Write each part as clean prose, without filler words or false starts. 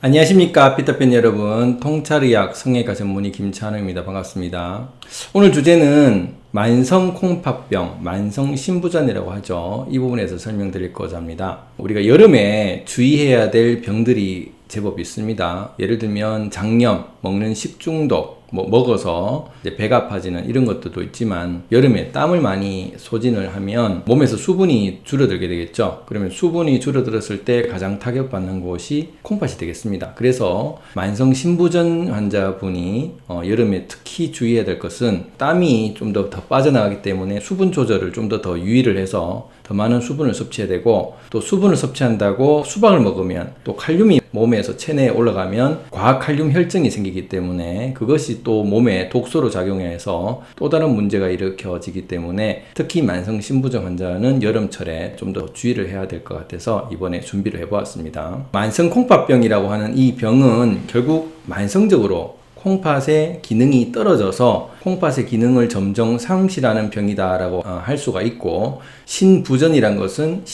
안녕하십니까 피터팬 여러분, 통찰의학 성형외과 전문의 김찬호입니다. 반갑습니다. 오늘 주제는 만성 콩팥병, 만성 신부전이라고 하죠. 이 부분에서 설명드리고자 합니다. 우리가 여름에 주의해야 될 병들이 제법 있습니다. 예를 들면 장염, 먹는 식중독, 먹어서 이제 배가 아파지는 이런 것들도 있지만, 여름에 땀을 많이 소진을 하면 몸에서 수분이 줄어들게 되겠죠. 그러면 수분이 줄어들었을 때 가장 타격받는 곳이 콩팥이 되겠습니다. 그래서 만성 신부전 환자분이 여름에 특히 주의해야 될 것은, 땀이 좀 더 빠져나가기 때문에 수분 조절을 좀 더 유의를 해서 더 많은 수분을 섭취해야 되고, 또 수분을 섭취한다고 수박을 먹으면 또 칼륨이 몸에서 체내에 올라가면 과칼륨 혈증이 생기기 때문에 그것이 또 몸에 독소로 작용해서 또 다른 문제가 일으켜지기 때문에, 특히 만성 신부전 환자는 여름철에 좀 더 주의를 해야 될 것 같아서 이번에 준비를 해보았습니다. 만성 콩팥병이라고 하는 이 병은 결국 만성적으로 콩팥의 기능이 떨어져서 콩팥의 기능을 점점 상실하는 병이다라고 할 수가 있고, 신부전이란 것은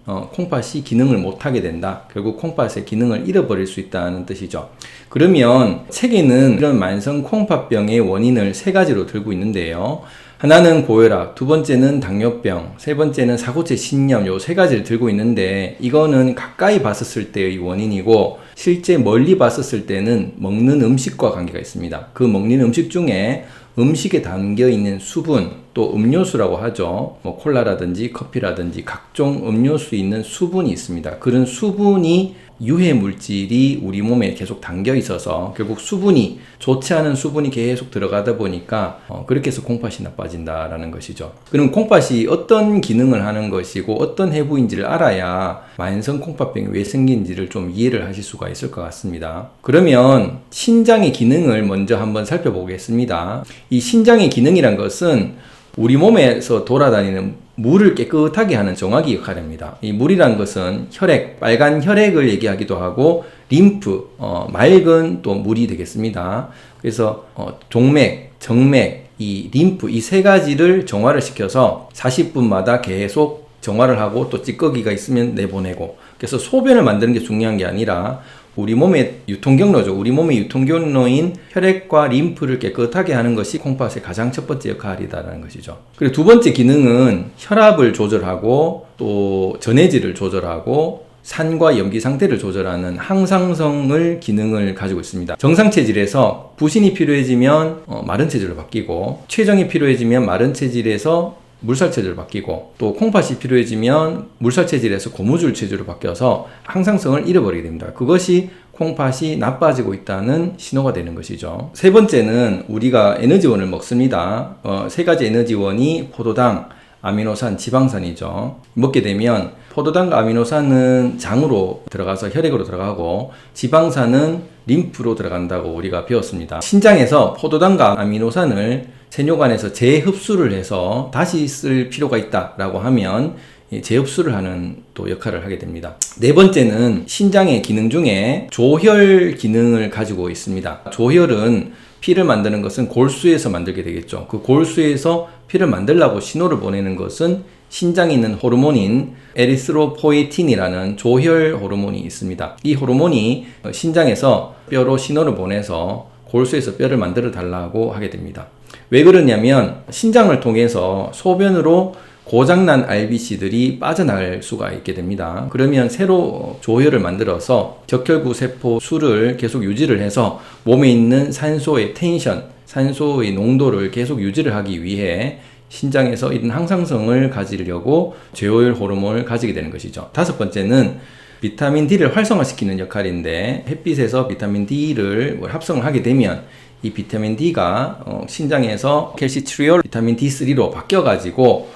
콩팥이 기능을 못하게 된다. 결국 콩팥의 기능을 잃어버릴 수 있다는 뜻이죠. 그러면 책에는 이런 만성 콩팥병의 원인을 세 가지로 들고 있는데요. 하나는 고혈압, 두 번째는 당뇨병, 세 번째는 사고체 신염, 요 세 가지를 들고 있는데, 이거는 가까이 봤었을 때의 원인이고, 실제 멀리 봤었을 때는 먹는 음식과 관계가 있습니다. 그 먹는 음식 중에 음식에 담겨 있는 수분, 또 음료수라고 하죠. 콜라라든지 커피라든지 각종 음료수에 있는 수분이 있습니다. 그런 수분이 유해 물질이 우리 몸에 계속 담겨 있어서 결국 수분이, 좋지 않은 수분이 계속 들어가다 보니까 그렇게 해서 콩팥이 나빠진다라는 것이죠. 그럼 콩팥이 어떤 기능을 하는 것이고 어떤 해부인지를 알아야 만성 콩팥병이 왜 생긴지를 좀 이해를 하실 수가 있을 것 같습니다. 그러면 신장의 기능을 먼저 한번 살펴보겠습니다. 이 신장의 기능이란 것은 우리 몸에서 돌아다니는 물을 깨끗하게 하는 정화기 역할을 합니다. 이 물이란 것은 혈액, 빨간 혈액을 얘기하기도 하고, 림프, 맑은 또 물이 되겠습니다. 그래서 종맥, 정맥, 이 림프, 이 세 가지를 정화를 시켜서 40분마다 계속 정화를 하고, 또 찌꺼기가 있으면 내보내고, 그래서 소변을 만드는 게 중요한 게 아니라 우리 몸의 유통경로죠. 우리 몸의 유통경로인 혈액과 림프를 깨끗하게 하는 것이 콩팥의 가장 첫 번째 역할이다라는 것이죠. 그리고 두 번째 기능은 혈압을 조절하고, 또 전해질을 조절하고, 산과 염기 상태를 조절하는 항상성을 기능을 가지고 있습니다. 정상 체질에서 부신이 필요해지면 마른 체질로 바뀌고, 췌정이 필요해지면 마른 체질에서 물살 체질로 바뀌고, 또 콩팥이 필요해지면 물살 체질에서 고무줄 체질로 바뀌어서 항상성을 잃어버리게 됩니다. 그것이 콩팥이 나빠지고 있다는 신호가 되는 것이죠. 세 번째는 우리가 에너지원을 먹습니다. 세 가지 에너지원이 포도당, 아미노산, 지방산이죠. 먹게 되면 포도당과 아미노산은 장으로 들어가서 혈액으로 들어가고, 지방산은 림프로 들어간다고 우리가 배웠습니다. 신장에서 포도당과 아미노산을 세뇨관에서 재흡수를 해서 다시 쓸 필요가 있다라고 하면 재흡수를 하는 또 역할을 하게 됩니다. 네 번째는 신장의 기능 중에 조혈 기능을 가지고 있습니다. 조혈은 피를 만드는 것은 골수에서 만들게 되겠죠. 그 골수에서 피를 만들려고 신호를 보내는 것은 신장에 있는 호르몬인 에리스로포에틴이라는 조혈 호르몬이 있습니다. 이 호르몬이 신장에서 뼈로 신호를 보내서 골수에서 뼈를 만들어 달라고 하게 됩니다. 왜 그러냐면, 신장을 통해서 소변으로 고장난 RBC들이 빠져나갈 수가 있게 됩니다. 그러면 새로 조혈을 만들어서 적혈구 세포 수를 계속 유지를 해서 몸에 있는 산소의 텐션, 산소의 농도를 계속 유지를 하기 위해 신장에서 이런 항상성을 가지려고 제호혈 호르몬을 가지게 되는 것이죠. 다섯 번째는 비타민 D를 활성화시키는 역할인데, 햇빛에서 비타민 D를 합성을 하게 되면 이 비타민 D가 신장에서 캘시트리올 비타민 D3로 바뀌어가지고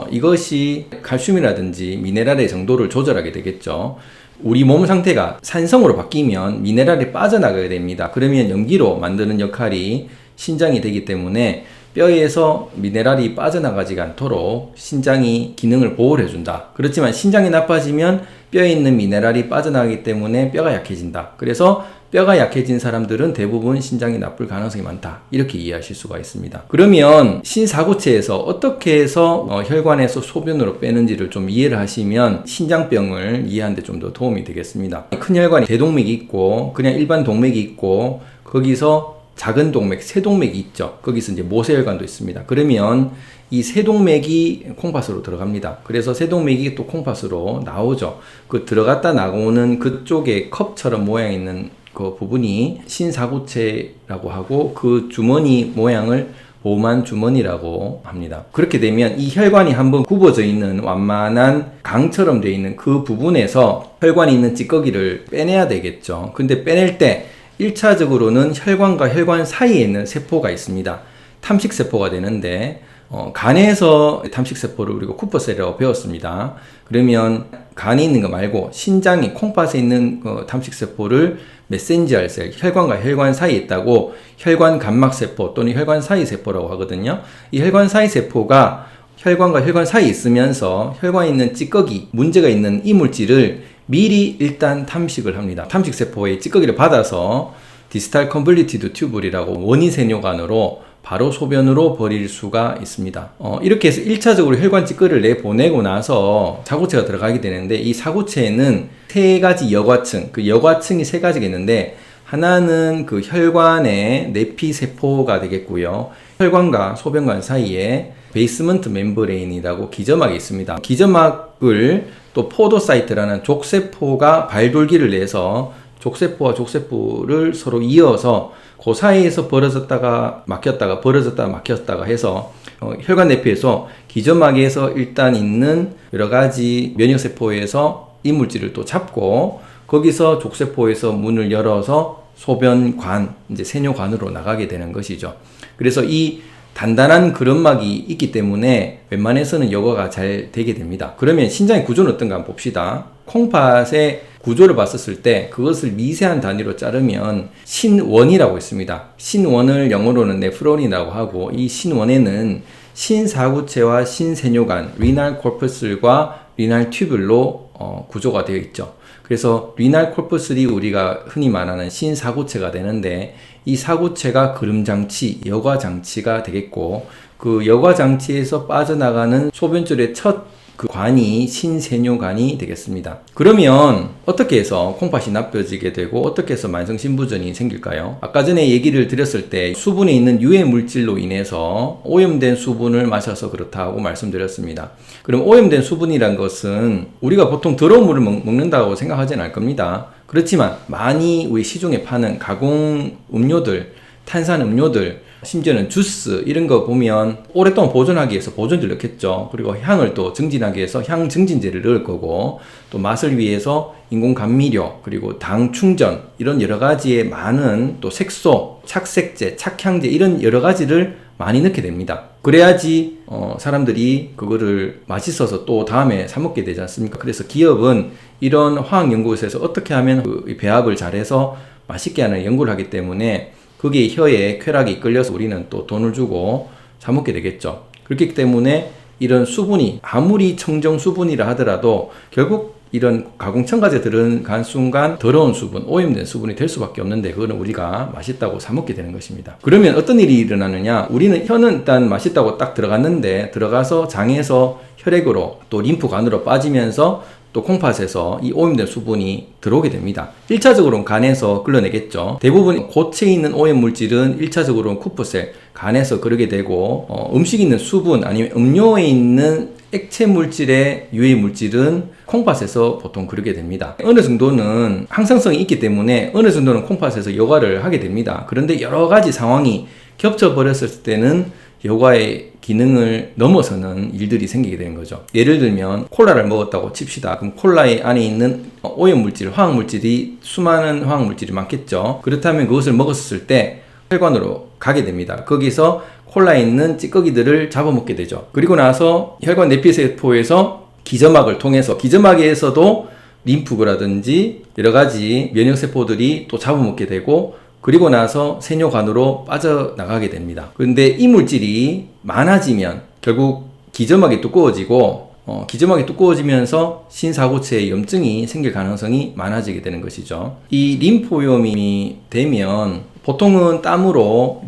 이것이 칼슘이라든지 미네랄의 정도를 조절하게 되겠죠. 우리 몸 상태가 산성으로 바뀌면 미네랄이 빠져나가게 됩니다. 그러면 염기로 만드는 역할이 신장이 되기 때문에 뼈에서 미네랄이 빠져나가지 않도록 신장이 기능을 보호를 해준다. 그렇지만 신장이 나빠지면 뼈에 있는 미네랄이 빠져나가기 때문에 뼈가 약해진다. 그래서 뼈가 약해진 사람들은 대부분 신장이 나쁠 가능성이 많다. 이렇게 이해하실 수가 있습니다. 그러면 신사구체에서 어떻게 해서 혈관에서 소변으로 빼는지를 좀 이해를 하시면 신장병을 이해하는 데 좀 더 도움이 되겠습니다. 큰 혈관이 대동맥이 있고 그냥 일반 동맥이 있고 거기서 작은 동맥, 세동맥이 있죠. 거기서 이제 모세혈관도 있습니다. 그러면 이 세동맥이 콩팥으로 들어갑니다. 그래서 세동맥이 또 콩팥으로 나오죠. 그 들어갔다 나오는 그쪽에 컵처럼 모양 있는 그 부분이 신사구체라고 하고 그 주머니 모양을 보만 주머니라고 합니다. 그렇게 되면 이 혈관이 한번 굽어져 있는 완만한 강처럼 되어 있는 그 부분에서 혈관이 있는 찌꺼기를 빼내야 되겠죠. 근데 빼낼 때 1차적으로는 혈관과 혈관 사이에 있는 세포가 있습니다. 탐식세포가 되는데 간에서 탐식세포를 우리가 쿠퍼셀이라고 배웠습니다. 그러면 간에 있는 거 말고 신장이 콩팥에 있는 탐식세포를 메센저알 셀, 혈관과 혈관 사이에 있다고 혈관 감막세포 또는 혈관 사이 세포라고 하거든요. 이 혈관 사이 세포가 혈관과 혈관 사이에 있으면서 혈관에 있는 찌꺼기, 문제가 있는 이물질을 미리 일단 탐식을 합니다. 탐식세포의 찌꺼기를 받아서 디스탈 컨볼리티드 튜블이라고 원위세뇨관으로 바로 소변으로 버릴 수가 있습니다. 이렇게 해서 1차적으로 혈관 찌꺼기를 내보내고 나서 사구체가 들어가게 되는데 이 사구체에는 세 가지 여과층, 그 여과층이 세 가지가 있는데 하나는 그 혈관의 내피세포가 되겠고요. 혈관과 소변관 사이에 베이스먼트 멤브레인이라고 기점막이 있습니다. 기점막을 또 포도사이트라는 족세포가 발돌기를 내서 족세포와 족세포를 서로 이어서 그 사이에서 벌어졌다가 막혔다가 벌어졌다가 막혔다가 해서 혈관 내피에서 기점막에서 일단 있는 여러 가지 면역세포에서 이물질을 또 잡고 거기서 족세포에서 문을 열어서 소변관, 이제 세뇨관으로 나가게 되는 것이죠. 그래서 이 단단한 그런막이 있기 때문에 웬만해서는 여과가 잘 되게 됩니다. 그러면 신장의 구조는 어떤가 한번 봅시다. 콩팥의 구조를 봤었을 때 그것을 미세한 단위로 자르면 신원이라고 있습니다. 신원을 영어로는 네프론이라고 하고 이 신원에는 신사구체와 신세뇨관, 리날 코퍼슬과 리날 튜뷸로 구조가 되어 있죠. 그래서 리날 코퍼슬이 우리가 흔히 말하는 신사구체가 되는데 이 사구체가 그름장치, 여과장치가 되겠고 그 여과장치에서 빠져나가는 소변줄의 첫 그 관이 신세뇨관이 되겠습니다. 그러면 어떻게 해서 콩팥이 나빠지게 되고 어떻게 해서 만성신부전이 생길까요? 아까 전에 얘기를 드렸을 때 수분에 있는 유해 물질로 인해서 오염된 수분을 마셔서 그렇다고 말씀드렸습니다. 그럼 오염된 수분이란 것은 우리가 보통 더러운 물을 먹는다고 생각하지는 않을 겁니다. 그렇지만 많이 우리 시중에 파는 가공 음료들, 탄산 음료들, 심지어는 주스 이런 거 보면 오랫동안 보존하기 위해서 보존제를 넣겠죠. 그리고 향을 또 증진하기 위해서 향 증진제를 넣을 거고 또 맛을 위해서 인공 감미료 그리고 당 충전 이런 여러 가지의 많은 또 색소, 착색제, 착향제 이런 여러 가지를 많이 넣게 됩니다. 그래야지 사람들이 그거를 맛있어서 또 다음에 사 먹게 되지 않습니까? 그래서 기업은 이런 화학연구소에서 어떻게 하면 그 배합을 잘해서 맛있게 하는 연구를 하기 때문에 그게 혀에 쾌락이 끌려서 우리는 또 돈을 주고 사 먹게 되겠죠. 그렇기 때문에 이런 수분이 아무리 청정 수분이라 하더라도 결국 이런 가공 첨가제 들어간 순간 더러운 수분, 오염된 수분이 될 수밖에 없는데 그거는 우리가 맛있다고 사 먹게 되는 것입니다. 그러면 어떤 일이 일어나느냐? 우리는 혀는 일단 맛있다고 딱 들어갔는데 들어가서 장에서 혈액으로 또 림프관으로 빠지면서 또 콩팥에서 이 오염된 수분이 들어오게 됩니다. 1차적으로는 간에서 끌어내겠죠. 대부분 고체에 있는 오염물질은 1차적으로는 쿠퍼셀, 간에서 그러게 되고 음식에 있는 수분 아니면 음료에 있는 액체 물질의 유해 물질은 콩팥에서 보통 그러게 됩니다. 어느 정도는 항상성이 있기 때문에 어느 정도는 콩팥에서 여과를 하게 됩니다. 그런데 여러 가지 상황이 겹쳐버렸을 때는 여과의 기능을 넘어서는 일들이 생기게 되는 거죠. 예를 들면 콜라를 먹었다고 칩시다. 그럼 콜라의 안에 있는 오염물질, 화학물질이 수많은 화학물질이 많겠죠. 그렇다면 그것을 먹었을 때 혈관으로 가게 됩니다. 거기서 콜라에 있는 찌꺼기들을 잡아먹게 되죠. 그리고 나서 혈관 내피세포에서 기점막을 통해서 기점막에서도 림프구라든지 여러 가지 면역세포들이 또 잡아먹게 되고 그리고 나서 세뇨관으로 빠져나가게 됩니다. 그런데 이 물질이 많아지면 결국 기점막이 두꺼워지고 기점막이 두꺼워지면서 신사고체에 염증이 생길 가능성이 많아지게 되는 것이죠. 이 림프오염이 되면 보통은 땀으로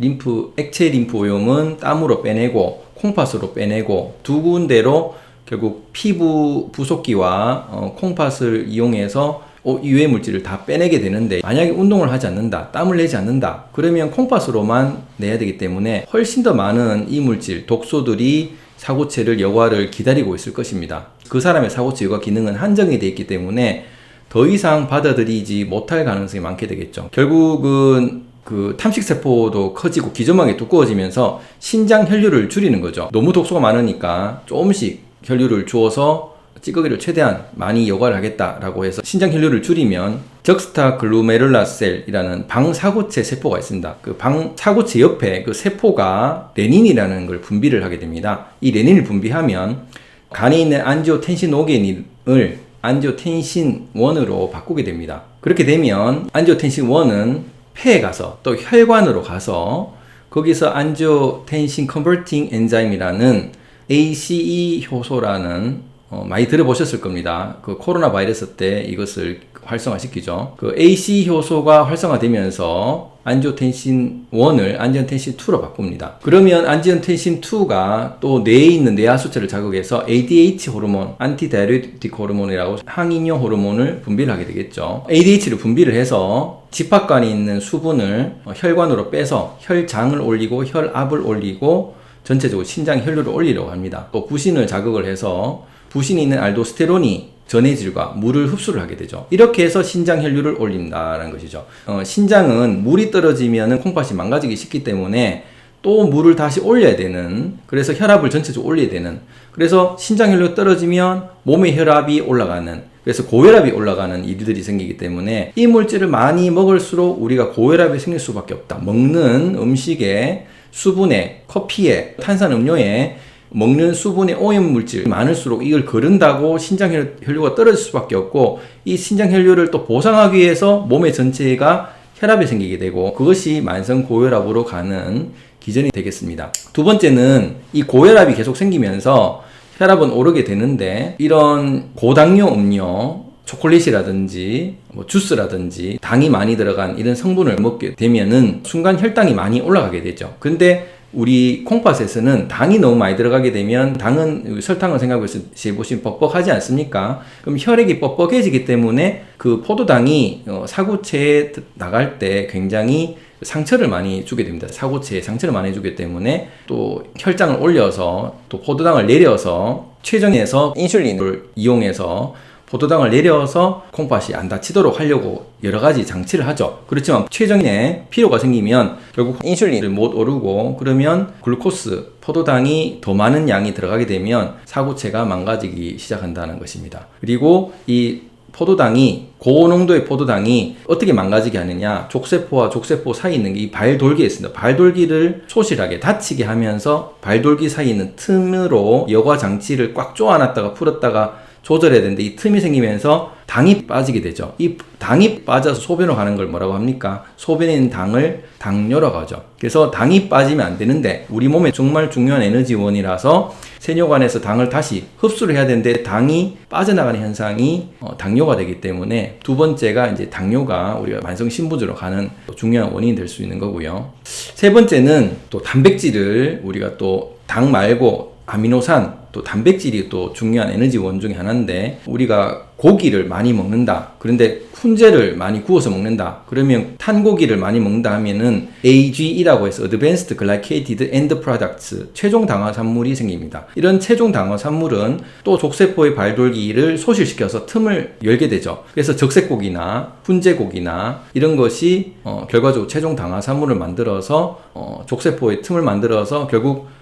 액체 림프오염은 땀으로 빼내고 콩팥으로 빼내고 두 군데로 결국 피부 부속기와 콩팥을 이용해서 유해 물질을 다 빼내게 되는데, 만약에 운동을 하지 않는다, 땀을 내지 않는다, 그러면 콩팥으로만 내야 되기 때문에 훨씬 더 많은 이물질, 독소들이 사고체를 여과를 기다리고 있을 것입니다. 그 사람의 사고체 여과 기능은 한정이 되어 있기 때문에 더 이상 받아들이지 못할 가능성이 많게 되겠죠. 결국은 그 탐식세포도 커지고 기점막이 두꺼워지면서 신장 혈류를 줄이는 거죠. 너무 독소가 많으니까 조금씩 혈류를 주어서 찌꺼기를 최대한 많이 여과를 하겠다라고 해서 신장 혈류를 줄이면 적스타글루메룰라셀이라는 방사고체 세포가 있습니다. 그 방사고체 옆에 그 세포가 레닌이라는 걸 분비를 하게 됩니다. 이 레닌을 분비하면 간에 있는 안지오텐신5게닌을 안지오텐신1으로 바꾸게 됩니다. 그렇게 되면 안지오텐신1은 폐에 가서 또 혈관으로 가서 거기서 안지오텐신 컨버팅 엔자임이라는 ACE 효소라는 많이 들어보셨을 겁니다. 그 코로나 바이러스 때 이것을 활성화시키죠. 그 AC 효소가 활성화되면서 안지오텐신1을 안지오텐신2로 바꿉니다. 그러면 안지오텐신2가 또 뇌에 있는 뇌하수체를 자극해서 ADH 호르몬, 안티다이레틱 호르몬이라고 항인효 호르몬을 분비를 하게 되겠죠. ADH를 분비를 해서 집합관에 있는 수분을 혈관으로 빼서 혈장을 올리고 혈압을 올리고 전체적으로 신장 혈류를 올리려고 합니다. 또 부신을 자극을 해서 부신이 있는 알도스테론이 전해질과 물을 흡수를 하게 되죠. 이렇게 해서 신장 혈류를 올린다는 것이죠. 신장은 물이 떨어지면 콩팥이 망가지기 쉽기 때문에 또 물을 다시 올려야 되는, 그래서 혈압을 전체적으로 올려야 되는, 그래서 신장 혈류가 떨어지면 몸의 혈압이 올라가는, 그래서 고혈압이 올라가는 일들이 생기기 때문에 이 물질을 많이 먹을수록 우리가 고혈압이 생길 수밖에 없다. 먹는 음식에, 수분에, 커피에, 탄산음료에 먹는 수분의 오염물질이 많을수록 이걸 거른다고 신장 혈류가 떨어질 수밖에 없고, 이 신장 혈류를 또 보상하기 위해서 몸의 전체가 혈압이 생기게 되고, 그것이 만성 고혈압으로 가는 기전이 되겠습니다. 두 번째는 이 고혈압이 계속 생기면서 혈압은 오르게 되는데, 이런 고당뇨 음료, 초콜릿이라든지 주스라든지 당이 많이 들어간 이런 성분을 먹게 되면은 순간 혈당이 많이 올라가게 되죠. 근데 우리 콩팥에서는 당이 너무 많이 들어가게 되면, 당은 설탕을 생각해서 보시면 뻑뻑하지 않습니까? 그럼 혈액이 뻑뻑해지기 때문에 그 포도당이 사고체에 나갈 때 굉장히 상처를 많이 주게 됩니다. 사고체에 상처를 많이 주기 때문에 또 혈장을 올려서 또 포도당을 내려서 췌장에서 인슐린을 이용해서 포도당을 내려서 콩팥이 안 다치도록 하려고 여러 가지 장치를 하죠. 그렇지만 췌장에 피로가 생기면 결국 인슐린을 못 오르고, 그러면 글루코스, 포도당이 더 많은 양이 들어가게 되면 사고체가 망가지기 시작한다는 것입니다. 그리고 이 포도당이, 고농도의 포도당이 어떻게 망가지게 하느냐, 족쇄포와 족쇄포 사이에 있는 이 발돌기에 있습니다. 발돌기를 소실하게 닫히게 하면서 발돌기 사이에 있는 틈으로 여과 장치를 꽉 조아놨다가 풀었다가 조절해야 되는데, 이 틈이 생기면서 당이 빠지게 되죠. 이 당이 빠져서 소변으로 가는 걸 뭐라고 합니까? 소변에 있는 당을 당뇨라고 하죠. 그래서 당이 빠지면 안 되는데, 우리 몸에 정말 중요한 에너지원이라서 세뇨관에서 당을 다시 흡수를 해야 되는데 당이 빠져나가는 현상이 당뇨가 되기 때문에, 두 번째가 이제 당뇨가 우리가 만성 신부전으로 가는 중요한 원인이 될 수 있는 거고요. 세 번째는 또 단백질을 우리가 또 당 말고 아미노산, 또 단백질이 또 중요한 에너지원 중에 하나인데, 우리가 고기를 많이 먹는다, 그런데 훈제를 많이 구워서 먹는다, 그러면 탄고기를 많이 먹는다 하면은 AGE라고 해서 Advanced Glycated End Products, 최종 당화산물이 생깁니다. 이런 최종 당화산물은 또 족쇄포의 발돌기를 소실시켜서 틈을 열게 되죠. 그래서 적색고기나 훈제고기나 이런 것이 결과적으로 최종 당화산물을 만들어서 족쇄포의 틈을 만들어서 결국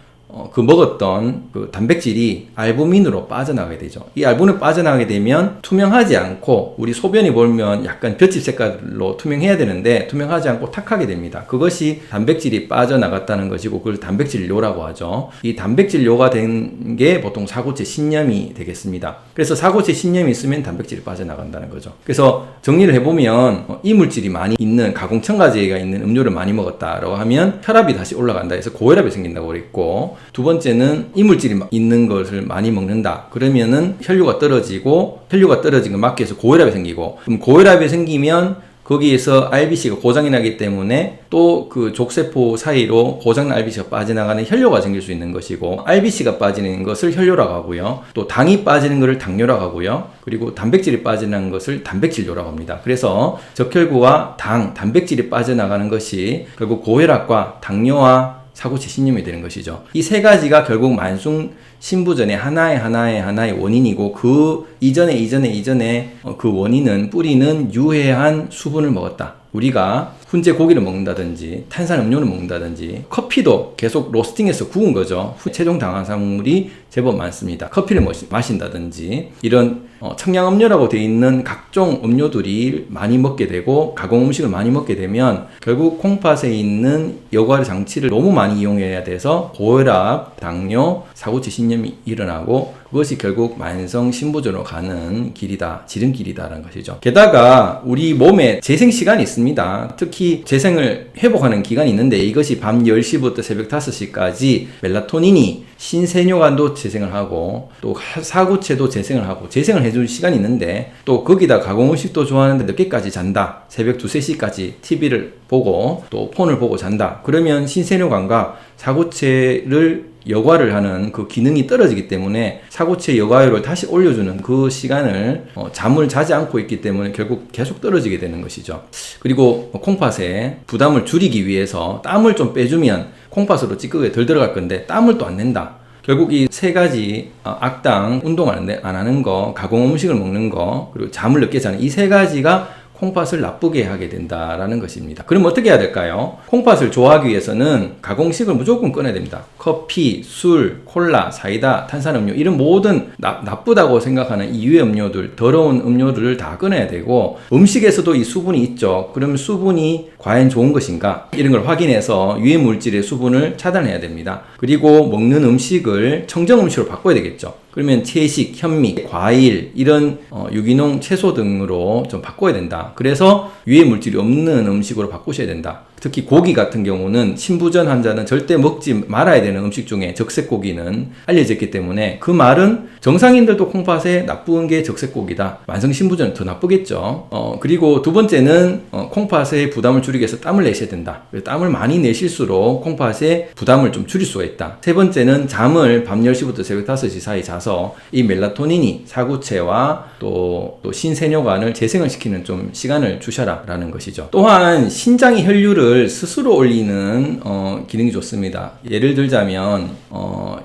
그 먹었던 그 단백질이 알부민으로 빠져나가게 되죠. 이 알부민으로 빠져나가게 되면 투명하지 않고 우리 소변이 보면 약간 볏짚 색깔로 투명해야 되는데 투명하지 않고 탁하게 됩니다. 그것이 단백질이 빠져나갔다는 것이고 그걸 단백질료라고 하죠. 이 단백질료가 된 게 보통 사고체 신염이 되겠습니다. 그래서 사고체 신염이 있으면 단백질이 빠져나간다는 거죠. 그래서 정리를 해보면 이물질이 많이 있는 가공첨가제가 있는 음료를 많이 먹었다라고 하면 혈압이 다시 올라간다 해서 고혈압이 생긴다고 그랬고, 두 번째는 이물질이 있는 것을 많이 먹는다 그러면은 혈류가 떨어진 걸 막기 위해서 고혈압이 생기고, 그럼 고혈압이 생기면 거기에서 RBC가 고장이 나기 때문에 또 그 족세포 사이로 고장난 RBC가 빠져나가는 혈뇨가 생길 수 있는 것이고, RBC가 빠지는 것을 혈뇨라고 하고요. 또 당이 빠지는 것을 당뇨라고 하고요. 그리고 단백질이 빠져나가는 것을 단백질뇨라고 합니다. 그래서 적혈구와 단백질이 빠져나가는 것이 결국 고혈압과 당뇨와 사고체 신염이 되는 것이죠. 이 세 가지가 결국 만성 신부전의 하나의 원인이고, 그 이전에 그 원인은 뿌리는 유해한 수분을 먹었다. 우리가 훈제 고기를 먹는다든지 탄산음료를 먹는다든지 커피도 계속 로스팅해서 구운 거죠. 최종 당화산물이 제법 많습니다. 커피를 마신다든지 이런 청량음료라고 되어 있는 각종 음료들이 많이 먹게 되고 가공음식을 많이 먹게 되면 결국 콩팥에 있는 여과를 장치를 너무 많이 이용해야 돼서 고혈압, 당뇨, 사고체 신염이 일어나고, 그것이 결국 만성 신부전으로 가는 길이다, 지름길이다라는 것이죠. 게다가 우리 몸에 재생 시간이 있습니다. 특히 재생을 회복하는 기간이 있는데, 이것이 밤 10시부터 새벽 5시까지 멜라토닌이 신세뇨관도 재생을 하고 또 사구체도 재생을 하고 재생을 해줄 시간이 있는데, 또 거기다 가공음식도 좋아하는데 늦게까지 잔다. 새벽 2, 3시까지 TV를 보고 또 폰을 보고 잔다. 그러면 신세뇨관과 사구체를 여과를 하는 그 기능이 떨어지기 때문에 사고체 여과율을 다시 올려주는 그 시간을 잠을 자지 않고 있기 때문에 결국 계속 떨어지게 되는 것이죠. 그리고 콩팥에 부담을 줄이기 위해서 땀을 좀 빼주면 콩팥으로 찌꺼기가 덜 들어갈 건데 땀을 또 안 낸다. 결국 이 세 가지 악당, 운동 안 하는 거, 가공음식을 먹는 거, 그리고 잠을 늦게 자는 이 세 가지가 콩팥을 나쁘게 하게 된다라는 것입니다. 그럼 어떻게 해야 될까요? 콩팥을 좋아하기 위해서는 가공식을 무조건 끊어야 됩니다. 커피, 술, 콜라, 사이다, 탄산음료 이런 모든 나쁘다고 생각하는 이 유해 음료들, 더러운 음료들을 다 끊어야 되고, 음식에서도 이 수분이 있죠. 그럼 수분이 과연 좋은 것인가? 이런 걸 확인해서 유해 물질의 수분을 차단해야 됩니다. 그리고 먹는 음식을 청정 음식으로 바꿔야 되겠죠. 그러면 채식, 현미, 과일 이런 유기농 채소 등으로 좀 바꿔야 된다. 그래서 유해 물질이 없는 음식으로 바꾸셔야 된다. 특히 고기 같은 경우는 신부전 환자는 절대 먹지 말아야 되는 음식 중에 적색고기는 알려져 있기 때문에, 그 말은 정상인들도 콩팥에 나쁜 게 적색고기다. 만성 신부전은 더 나쁘겠죠. 그리고 두 번째는 콩팥의 부담을 줄이기 위해서 땀을 내셔야 된다. 땀을 많이 내실수록 콩팥의 부담을 좀 줄일 수가 있다. 세 번째는 잠을 밤 10시부터 새벽 5시 사이 자서 이 멜라토닌이 사구체와 또 신세뇨관을 재생을 시키는 좀 시간을 주셔라 라는 것이죠. 또한 신장의 혈류를 스스로 올리는 기능이 좋습니다. 예를 들자면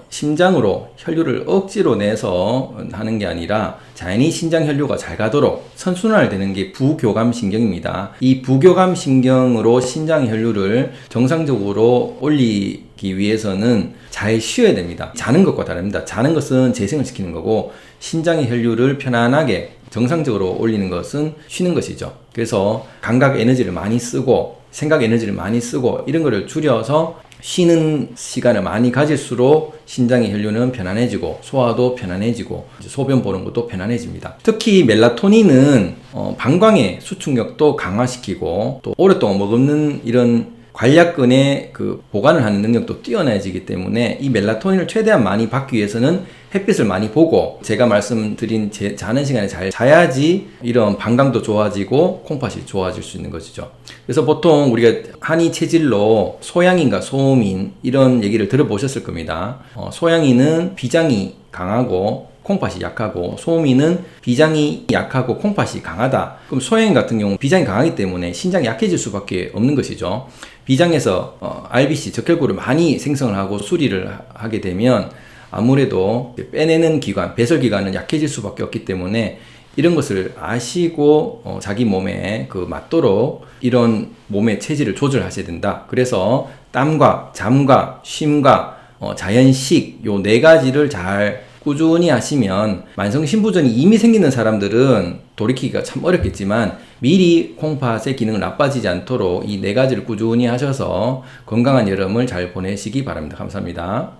심장으로 혈류를 억지로 내서 하는 게 아니라 자연히 신장 혈류가 잘 가도록 선순환을 되는 게 부교감신경입니다. 이 부교감신경으로 신장 혈류를 정상적으로 올리기 위해서는 잘 쉬어야 됩니다. 자는 것과 다릅니다. 자는 것은 재생을 시키는 거고, 신장의 혈류를 편안하게 정상적으로 올리는 것은 쉬는 것이죠. 그래서 감각 에너지를 많이 쓰고 생각 에너지를 많이 쓰고 이런 거를 줄여서 쉬는 시간을 많이 가질수록 신장의 혈류는 편안해지고 소화도 편안해지고 소변 보는 것도 편안해집니다. 특히 멜라토닌은 방광의 수축력도 강화시키고 또 오랫동안 머금는 이런 관략근의 그 보관을 하는 능력도 뛰어나지기 때문에 이 멜라토닌을 최대한 많이 받기 위해서는 햇빛을 많이 보고, 제가 말씀드린 자는 시간에 잘 자야지 이런 방광도 좋아지고 콩팥이 좋아질 수 있는 것이죠. 그래서 보통 우리가 한의 체질로 소양인과 소음인 이런 얘기를 들어보셨을 겁니다. 소양인은 비장이 강하고 콩팥이 약하고, 소음인은 비장이 약하고 콩팥이 강하다. 그럼 소양인 같은 경우 비장이 강하기 때문에 신장이 약해질 수밖에 없는 것이죠. 비장에서 RBC, 적혈구를 많이 생성을 하고 수리를 하게 되면 아무래도 빼내는 기관, 배설기관은 약해질 수밖에 없기 때문에 이런 것을 아시고 자기 몸에 그 맞도록 이런 몸의 체질을 조절하셔야 된다. 그래서 땀과 잠과 쉼과 자연식 요 네 가지를 잘 꾸준히 하시면 만성신부전이 이미 생기는 사람들은 돌이키기가 참 어렵겠지만 미리 콩팥의 기능을 나빠지지 않도록 이 네 가지를 꾸준히 하셔서 건강한 여름을 잘 보내시기 바랍니다. 감사합니다.